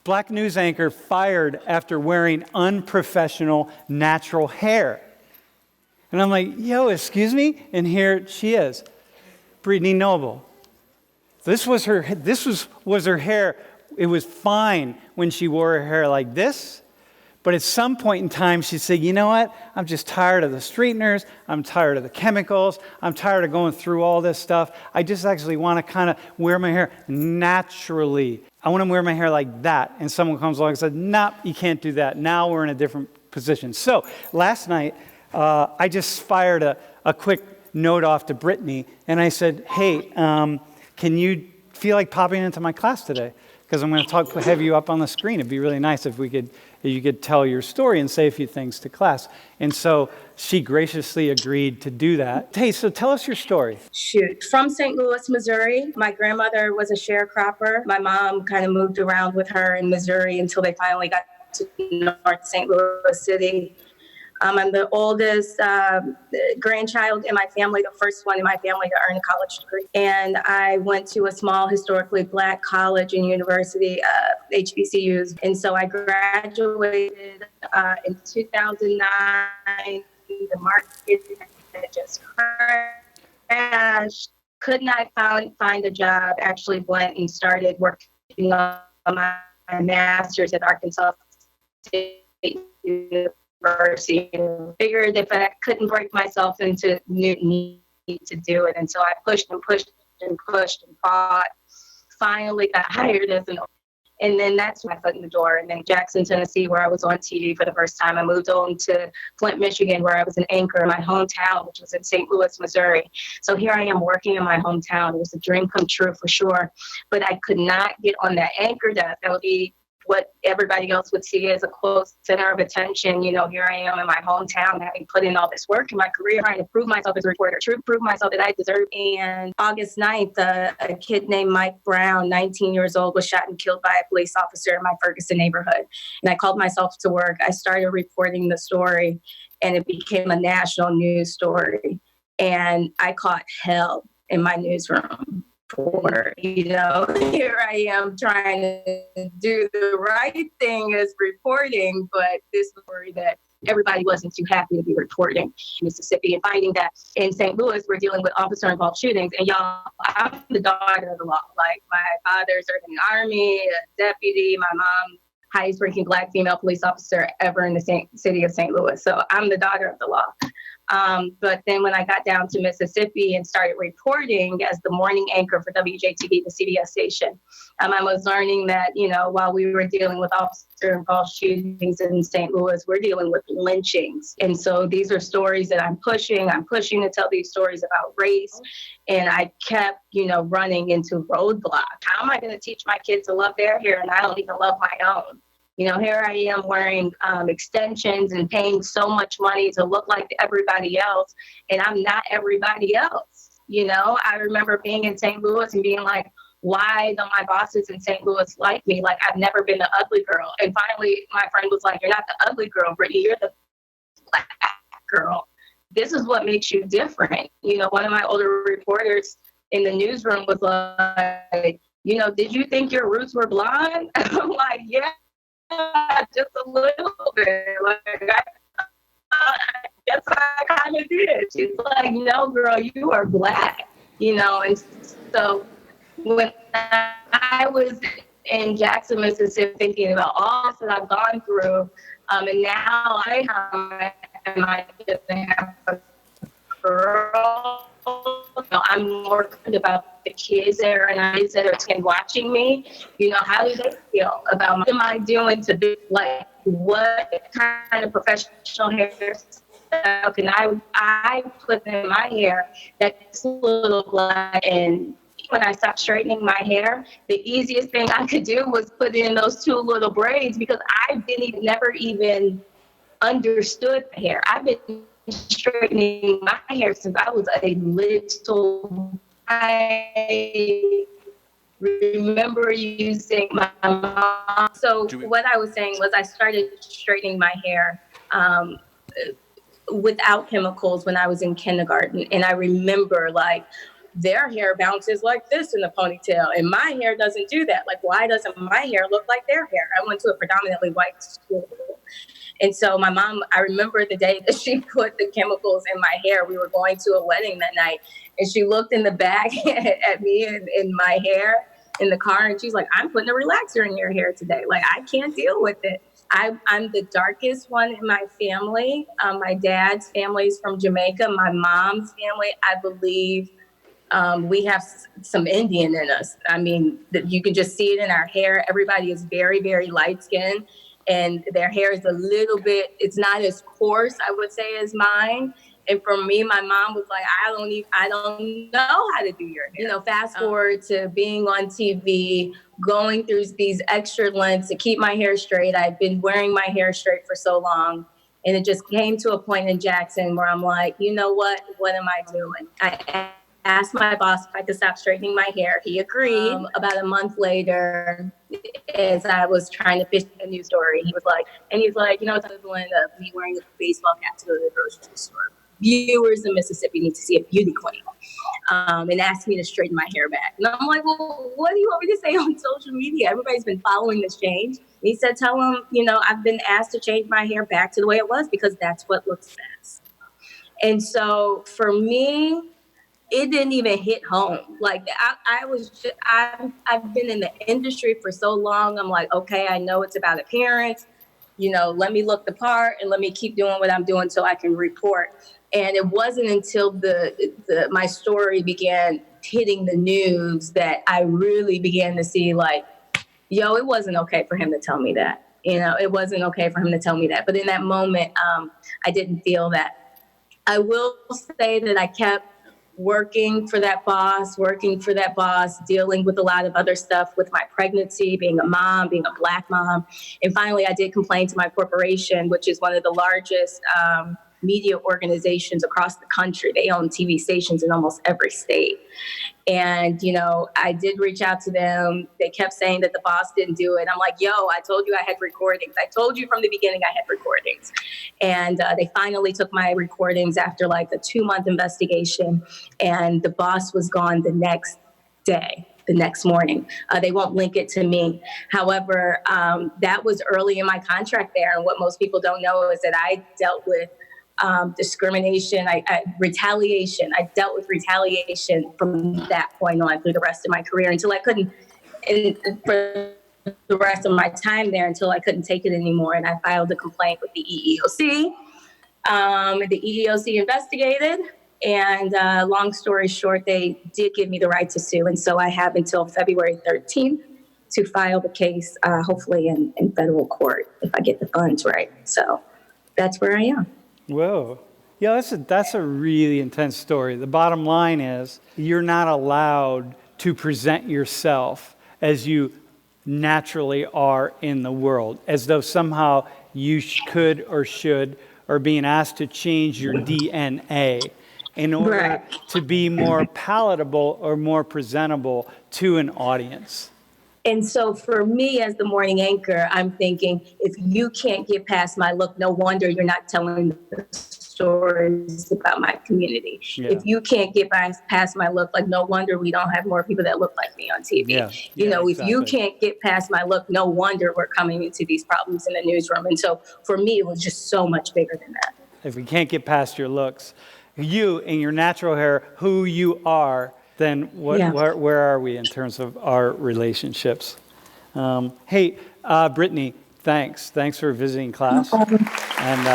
Black news anchor fired after wearing unprofessional natural hair. And I'm like, yo, excuse me? And here she is, Brittany Noble. This was her hair. It was fine when she wore her hair like this. But at some point in time, she said, you know what? I'm just tired of the straighteners. I'm tired of the chemicals. I'm tired of going through all this stuff. I just actually want to kind of wear my hair naturally. I want to wear my hair like that. And someone comes along and said, nope, you can't do that. Now we're in a different position. So last night, I just fired a quick note off to Brittany. And I said, hey, can you feel like popping into my class today? Because I'm going to have you up on the screen. It'd be really nice if you could tell your story and say a few things to class. And so she graciously agreed to do that. Hey, so tell us your story. Shoot. From St. Louis, Missouri. My grandmother was a sharecropper. My mom kind of moved around with her in Missouri until they finally got to North St. Louis City. I'm the oldest grandchild in my family, the first one in my family to earn a college degree. And I went to a small historically Black college and university, HBCUs. And so I graduated in 2009. The market just crashed. Could not find a job. Actually went and started working on my master's at Arkansas State University. Figured if I couldn't break myself into need to do it. And so I pushed and fought. Finally got hired as and then that's my foot in the door. And then Jackson, Tennessee, where I was on TV for the first time. I moved on to Flint, Michigan, where I was an anchor in my hometown, which was in St. Louis, Missouri. So here I am working in my hometown. It was a dream come true for sure. But I could not get on that anchor desk. That would be what everybody else would see as a close center of attention. You know, here I am in my hometown, having put in all this work in my career, trying to prove myself as a reporter, prove myself that I deserve. And August 9th, a kid named Mike Brown, 19 years old, was shot and killed by a police officer in my Ferguson neighborhood. And I called myself to work. I started reporting the story, and it became a national news story. And I caught hell in my newsroom. Here I am trying to do the right thing as reporting, but this story that everybody wasn't too happy to be reporting in Mississippi, and finding that in St. Louis, we're dealing with officer-involved shootings. And y'all, I'm the daughter of the law. Like, my father served in the Army, a deputy, my mom, highest ranking Black female police officer ever in the city of St. Louis. So I'm the daughter of the law. But then when I got down to Mississippi and started reporting as the morning anchor for WJTV, the CBS station, I was learning that, you know, while we were dealing with officer-involved shootings in St. Louis, we're dealing with lynchings. And so these are stories that I'm pushing to tell these stories about race. And I kept, running into roadblocks. How am I going to teach my kids to love their hair and I don't even love my own? Here I am wearing extensions and paying so much money to look like everybody else, and I'm not everybody else. I remember being in St. Louis and being like, why don't my bosses in St. Louis like me? Like, I've never been the ugly girl. And finally, my friend was like, you're not the ugly girl, Brittany, you're the Black girl. This is what makes you different. One of my older reporters in the newsroom was like, did you think your roots were blonde? I'm like, yeah. Just a little bit. Like, I guess I kind of did. She's like, no, girl, you are Black, And so when I was in Jackson, Mississippi, thinking about all that I've gone through, and now I have a girl. I'm more concerned about the kids there and eyes that are watching me. How do they feel about what am I doing to be like, what kind of professional hairstyle can I put in my hair that's a little Black? And when I stopped straightening my hair, the easiest thing I could do was put in those two little braids, because I never even understood hair. I've been straightening my hair since I was a little. I remember using my mom. So what I was saying was I started straightening my hair without chemicals when I was in kindergarten. And I remember, like, their hair bounces like this in the ponytail, and my hair doesn't do that. Like, why doesn't my hair look like their hair? I went to a predominantly white school. And so my mom, I remember the day that she put the chemicals in my hair. We were going to a wedding that night, and she looked in the back at me and my hair in the car, and she's like, I'm putting a relaxer in your hair today. Like, I can't deal with it. I'm the darkest one in my family. My dad's family is from Jamaica. My mom's family, I believe, we have some Indian in us. I mean, you can just see it in our hair. Everybody is very, very light skinned, and their hair is a little bit, it's not as coarse, I would say, as mine. And for me, my mom was like, I don't know how to do your hair. You know, fast forward to being on TV, going through these extra lengths to keep my hair straight. I've been wearing my hair straight for so long. And it just came to a point in Jackson where I'm like, you know what am I doing? I asked my boss if I could stop straightening my hair. He agreed. About a month later, as I was trying to pitch a new story, he was like, you know, it's the equivalent of me wearing a baseball cap to go to the grocery store. Viewers in Mississippi need to see a beauty queen, and asked me to straighten my hair back. And I'm like, well, what do you want me to say on social media? Everybody's been following this change. And he said, tell them, you know, I've been asked to change my hair back to the way it was because that's what looks best. And so for me, it didn't even hit home. Like, I've been in the industry for so long. I'm like, okay, I know it's about appearance. You know, let me look the part and let me keep doing what I'm doing so I can report. And it wasn't until my story began hitting the news that I really began to see, like, yo, it wasn't okay for him to tell me that. You know, it wasn't okay for him to tell me that. But in that moment, I didn't feel that. I will say that I kept working for that boss, dealing with a lot of other stuff with my pregnancy, being a mom, being a Black mom. And finally, I did complain to my corporation, which is one of the largest media organizations across the country. They own TV stations in almost every state. And, you know, I did reach out to them. They kept saying that the boss didn't do it. I'm like, yo, I told you I had recordings. I told you from the beginning I had recordings. And they finally took my recordings after like a 2-month investigation. And the boss was gone the next day. The next morning. They won't link it to me. However, that was early in my contract there. And what most people don't know is that I dealt with discrimination, retaliation. I dealt with retaliation from that point on through the rest of my career until I couldn't, and for the rest of my time there until I couldn't take it anymore. And I filed a complaint with the EEOC. The EEOC investigated. And long story short, they did give me the right to sue. And so I have until February 13th to file the case, hopefully in federal court, if I get the funds right. So that's where I am. Whoa. Yeah, that's a really intense story. The bottom line is you're not allowed to present yourself as you naturally are in the world, as though somehow you could or should, or being asked to change your DNA in order to be more palatable or more presentable to an audience. And so for me as the morning anchor, I'm thinking, if you can't get past my look, no wonder you're not telling the stories about my community. Yeah. If you can't get past my look, like, no wonder we don't have more people that look like me on TV. Yeah. You know, exactly. If you can't get past my look, no wonder we're coming into these problems in the newsroom. And so for me, it was just so much bigger than that. If we can't get past your looks, you in your natural hair, who you are, then where are we in terms of our relationships? Hey, Brittany, thanks. Thanks for visiting class. No problem. And